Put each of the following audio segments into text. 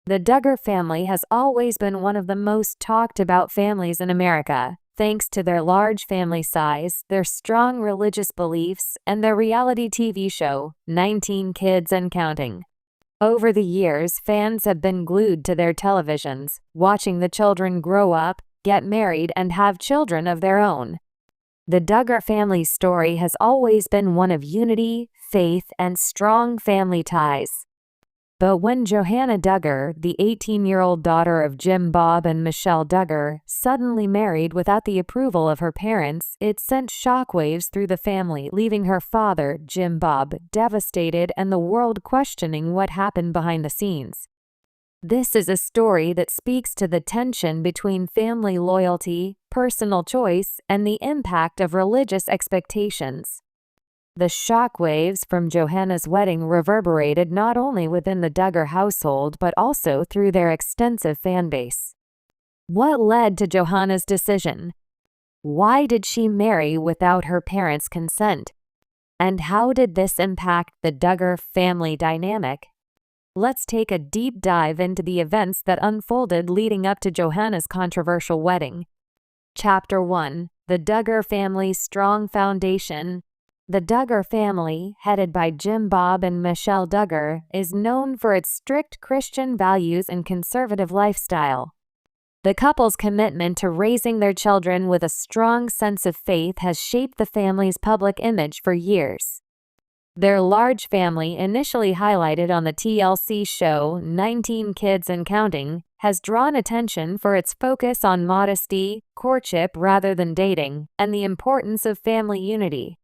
The Duggar family has always been one of the most talked about families in America, thanks to their large family size, their strong religious beliefs, and their reality TV show, 19 Kids and Counting. Over the years, fans have been glued to their televisions, watching the children grow up, get married, and have children of their own. The Duggar family's story has always been one of unity, faith, and strong family ties. But when Johannah Duggar, the 18-year-old daughter of Jim Bob and Michelle Duggar, suddenly married without the approval of her parents, it sent shockwaves through the family, leaving her father, Jim Bob, devastated and the world questioning what happened behind the scenes. This is a story that speaks to the tension between family loyalty, personal choice, and the impact of religious expectations. The shockwaves from Johannah's wedding reverberated not only within the Duggar household but also through their extensive fan base. What led to Johannah's decision? Why did she marry without her parents' consent? And how did this impact the Duggar family dynamic? Let's take a deep dive into the events that unfolded leading up to Johannah's controversial wedding. Chapter 1: The Duggar Family's Strong Foundation. The Duggar family, headed by Jim Bob and Michelle Duggar, is known for its strict Christian values and conservative lifestyle. The couple's commitment to raising their children with a strong sense of faith has shaped the family's public image for years. Their large family, initially highlighted on the TLC show 19 Kids and Counting, has drawn attention for its focus on modesty, courtship rather than dating, and the importance of family unity.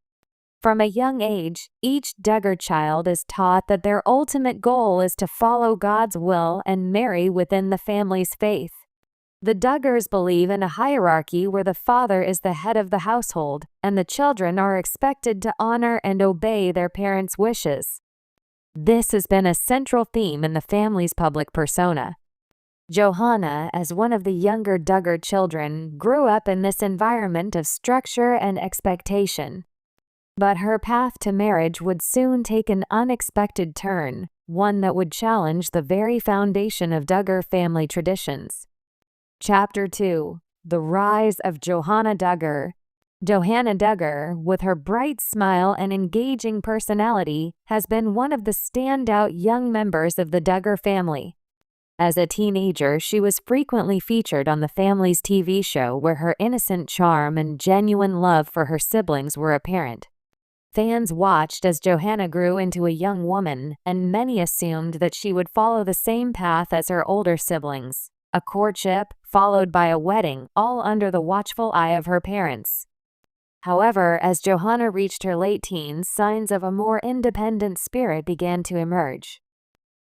From a young age, each Duggar child is taught that their ultimate goal is to follow God's will and marry within the family's faith. The Duggars believe in a hierarchy where the father is the head of the household, and the children are expected to honor and obey their parents' wishes. This has been a central theme in the family's public persona. Johannah, as one of the younger Duggar children, grew up in this environment of structure and expectation. But her path to marriage would soon take an unexpected turn, one that would challenge the very foundation of Duggar family traditions. Chapter 2: The Rise of Johannah Duggar. Johannah Duggar, with her bright smile and engaging personality, has been one of the standout young members of the Duggar family. As a teenager, she was frequently featured on the family's TV show where her innocent charm and genuine love for her siblings were apparent. Fans watched as Johannah grew into a young woman, and many assumed that she would follow the same path as her older siblings: a courtship, followed by a wedding, all under the watchful eye of her parents. However, as Johannah reached her late teens, signs of a more independent spirit began to emerge.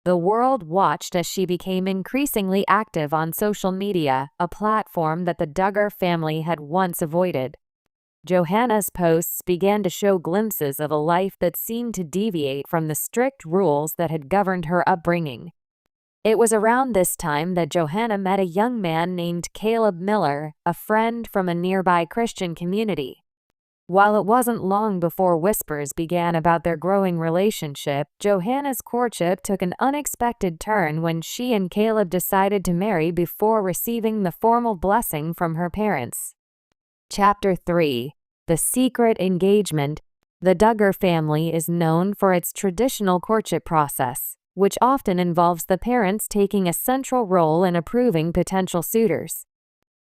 The world watched as she became increasingly active on social media, a platform that the Duggar family had once avoided. Johannah's posts began to show glimpses of a life that seemed to deviate from the strict rules that had governed her upbringing. It was around this time that Johannah met a young man named Caleb Miller, a friend from a nearby Christian community. While it wasn't long before whispers began about their growing relationship, Johannah's courtship took an unexpected turn when she and Caleb decided to marry before receiving the formal blessing from her parents. Chapter 3: The Secret Engagement. The Duggar family is known for its traditional courtship process, which often involves the parents taking a central role in approving potential suitors.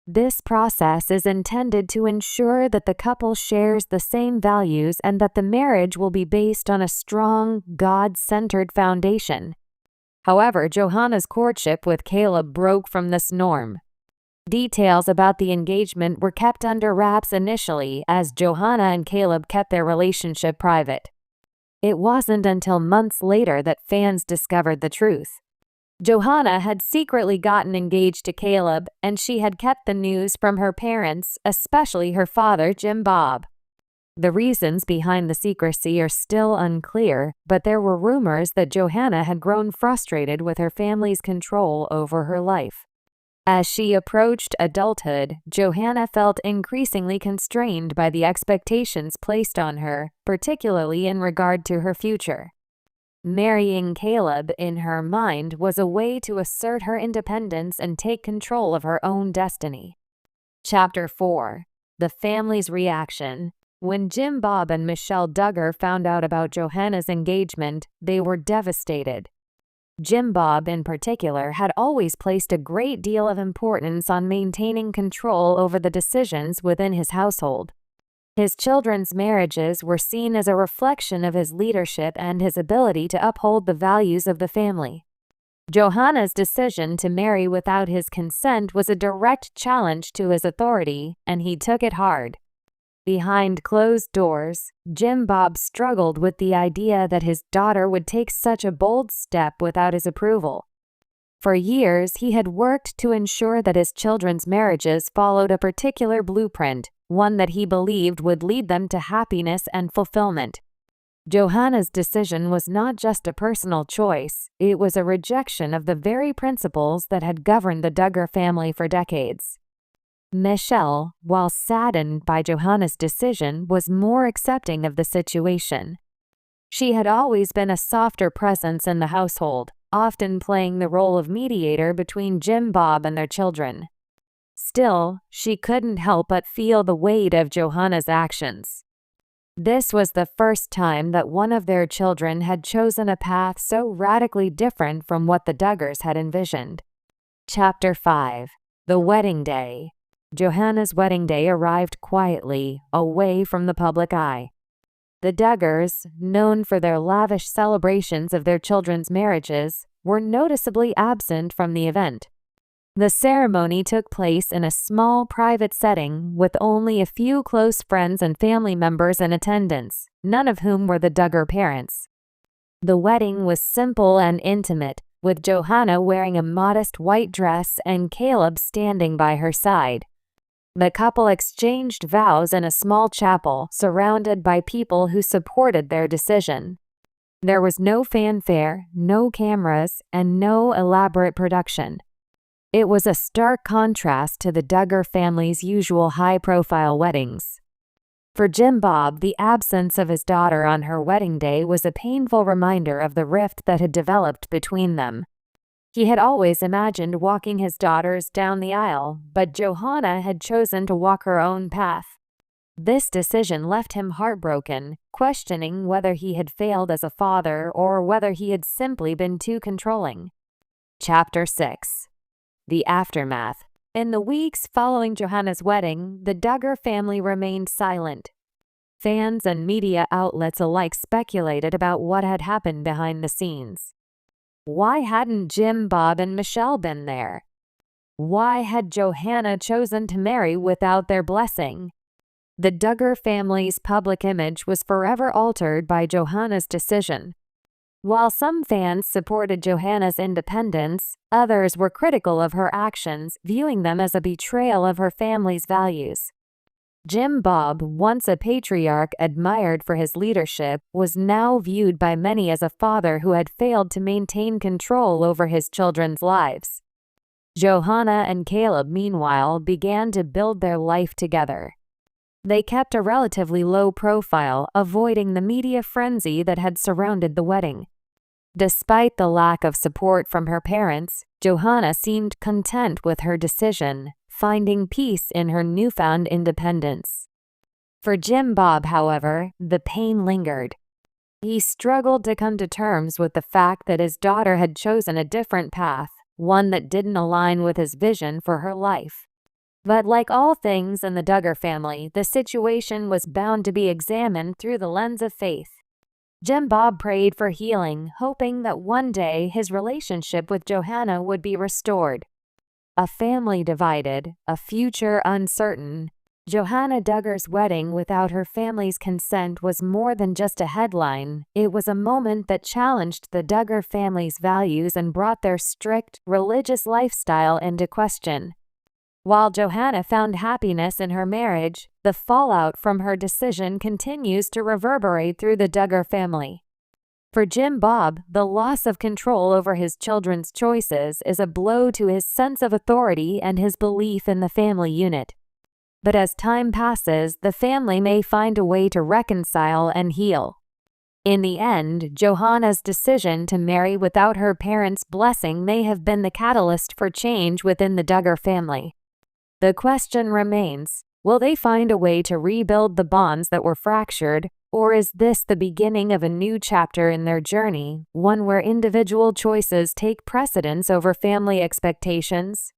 This process is intended to ensure that the couple shares the same values and that the marriage will be based on a strong, God-centered foundation. However, Johannah's courtship with Caleb broke from this norm. Details about the engagement were kept under wraps initially, as Johannah and Caleb kept their relationship private. It wasn't until months later that fans discovered the truth. Johannah had secretly gotten engaged to Caleb, and she had kept the news from her parents, especially her father, Jim Bob. The reasons behind the secrecy are still unclear, but there were rumors that Johannah had grown frustrated with her family's control over her life. As she approached adulthood, Johannah felt increasingly constrained by the expectations placed on her, particularly in regard to her future. Marrying Caleb, in her mind, was a way to assert her independence and take control of her own destiny. Chapter 4. The family's reaction. When Jim Bob and Michelle Duggar found out about Johannah's engagement, they were devastated. Jim Bob, in particular, had always placed a great deal of importance on maintaining control over the decisions within his household. His children's marriages were seen as a reflection of his leadership and his ability to uphold the values of the family. Johannah's decision to marry without his consent was a direct challenge to his authority, and he took it hard. Behind closed doors, Jim Bob struggled with the idea that his daughter would take such a bold step without his approval. For years, he had worked to ensure that his children's marriages followed a particular blueprint, one that he believed would lead them to happiness and fulfillment. Johannah's decision was not just a personal choice, it was a rejection of the very principles that had governed the Duggar family for decades. Michelle, while saddened by Johannah's decision, was more accepting of the situation. She had always been a softer presence in the household, often playing the role of mediator between Jim Bob and their children. Still, she couldn't help but feel the weight of Johannah's actions. This was the first time that one of their children had chosen a path so radically different from what the Duggars had envisioned. Chapter 5. The Wedding Day. Johannah's wedding day arrived quietly, away from the public eye. The Duggars, known for their lavish celebrations of their children's marriages, were noticeably absent from the event. The ceremony took place in a small private setting with only a few close friends and family members in attendance, none of whom were the Duggar parents. The wedding was simple and intimate, with Johannah wearing a modest white dress and Caleb standing by her side. The couple exchanged vows in a small chapel, surrounded by people who supported their decision. There was no fanfare, no cameras, and no elaborate production. It was a stark contrast to the Duggar family's usual high-profile weddings. For Jim Bob, the absence of his daughter on her wedding day was a painful reminder of the rift that had developed between them. He had always imagined walking his daughters down the aisle, but Johannah had chosen to walk her own path. This decision left him heartbroken, questioning whether he had failed as a father or whether he had simply been too controlling. Chapter 6. The Aftermath. In the weeks following Johannah's wedding, the Duggar family remained silent. Fans and media outlets alike speculated about what had happened behind the scenes. Why hadn't Jim Bob and Michelle been there? Why had Johannah chosen to marry without their blessing? The Duggar family's public image was forever altered by Johannah's decision. While some fans supported Johannah's independence, others were critical of her actions, viewing them as a betrayal of her family's values. Jim Bob, once a patriarch admired for his leadership, was now viewed by many as a father who had failed to maintain control over his children's lives. Johannah and Caleb, meanwhile, began to build their life together. They kept a relatively low profile, avoiding the media frenzy that had surrounded the wedding. Despite the lack of support from her parents, Johannah seemed content with her decision, finding peace in her newfound independence. For Jim Bob, however, the pain lingered. He struggled to come to terms with the fact that his daughter had chosen a different path, one that didn't align with his vision for her life. But like all things in the Duggar family, the situation was bound to be examined through the lens of faith. Jim Bob prayed for healing, hoping that one day his relationship with Johannah would be restored. A family divided, a future uncertain. Johannah Duggar's wedding without her family's consent was more than just a headline. It was a moment that challenged the Duggar family's values and brought their strict, religious lifestyle into question. While Johannah found happiness in her marriage, the fallout from her decision continues to reverberate through the Duggar family. For Jim Bob, the loss of control over his children's choices is a blow to his sense of authority and his belief in the family unit. But as time passes, the family may find a way to reconcile and heal. In the end, Johannah's decision to marry without her parents' blessing may have been the catalyst for change within the Duggar family. The question remains, will they find a way to rebuild the bonds that were fractured, or is this the beginning of a new chapter in their journey, one where individual choices take precedence over family expectations?